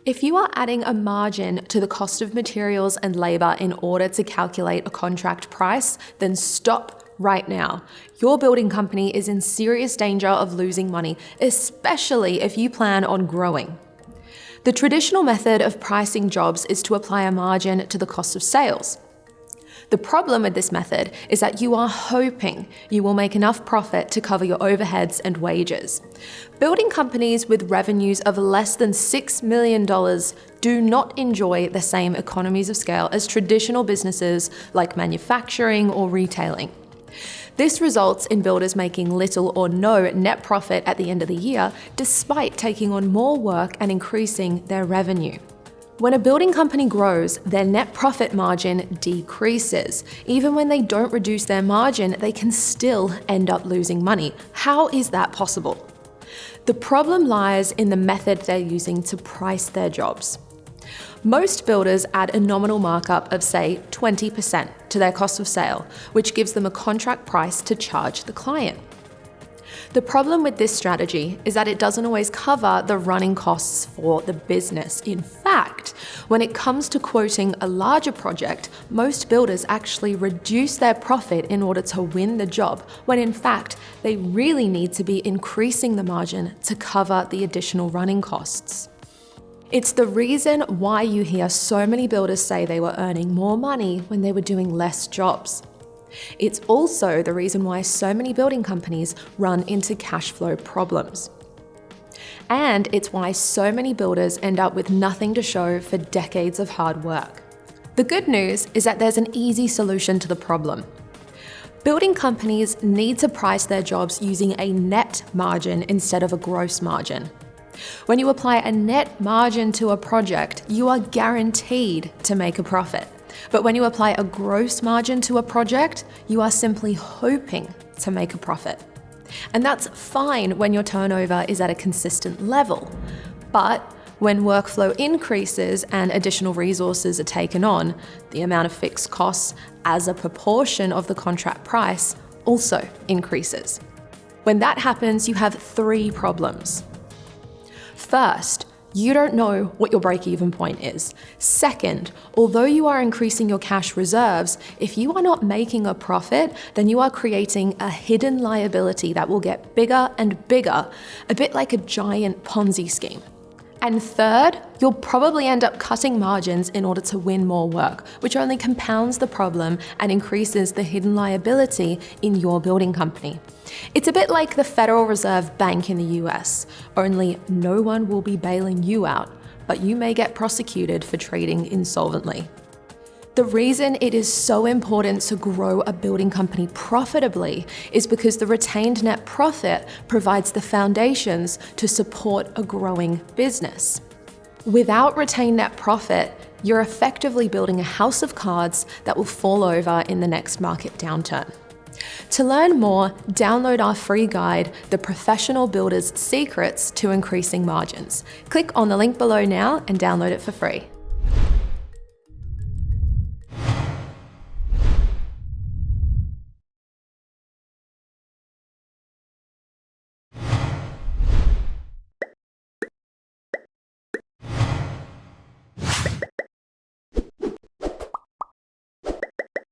If you are adding a margin to the cost of materials and labor in order to calculate a contract price, then stop right now. Your building company is in serious danger of losing money, especially if you plan on growing. The traditional method of pricing jobs is to apply a margin to the cost of sales. The problem with this method is that you are hoping you will make enough profit to cover your overheads and wages. Building companies with revenues of less than $6 million do not enjoy the same economies of scale as traditional businesses like manufacturing or retailing. This results in builders making little or no net profit at the end of the year, despite taking on more work and increasing their revenue. When a building company grows, their net profit margin decreases. Even when they don't reduce their margin, they can still end up losing money. How is that possible? The problem lies in the method they're using to price their jobs. Most builders add a nominal markup of, say, 20% to their cost of sale, which gives them a contract price to charge the client. The problem with this strategy is that it doesn't always cover the running costs for the business. In fact, when it comes to quoting a larger project, most builders actually reduce their profit in order to win the job, when in fact, they really need to be increasing the margin to cover the additional running costs. It's the reason why you hear so many builders say they were earning more money when they were doing less jobs. It's also the reason why so many building companies run into cash flow problems. And it's why so many builders end up with nothing to show for decades of hard work. The good news is that there's an easy solution to the problem. Building companies need to price their jobs using a net margin instead of a gross margin. When you apply a net margin to a project, you are guaranteed to make a profit. But when you apply a gross margin to a project, you are simply hoping to make a profit. And that's fine when your turnover is at a consistent level. But when workflow increases and additional resources are taken on, the amount of fixed costs as a proportion of the contract price also increases. When that happens, you have three problems. First, you don't know what your break-even point is. Second, although you are increasing your cash reserves, if you are not making a profit, then you are creating a hidden liability that will get bigger and bigger, a bit like a giant Ponzi scheme. And third, you'll probably end up cutting margins in order to win more work, which only compounds the problem and increases the hidden liability in your building company. It's a bit like the Federal Reserve Bank in the US, only no one will be bailing you out, but you may get prosecuted for trading insolvently. The reason it is so important to grow a building company profitably is because the retained net profit provides the foundations to support a growing business. Without retained net profit, you're effectively building a house of cards that will fall over in the next market downturn. To learn more, download our free guide, The Professional Builder's Secrets to Increasing Margins. Click on the link below now and download it for free.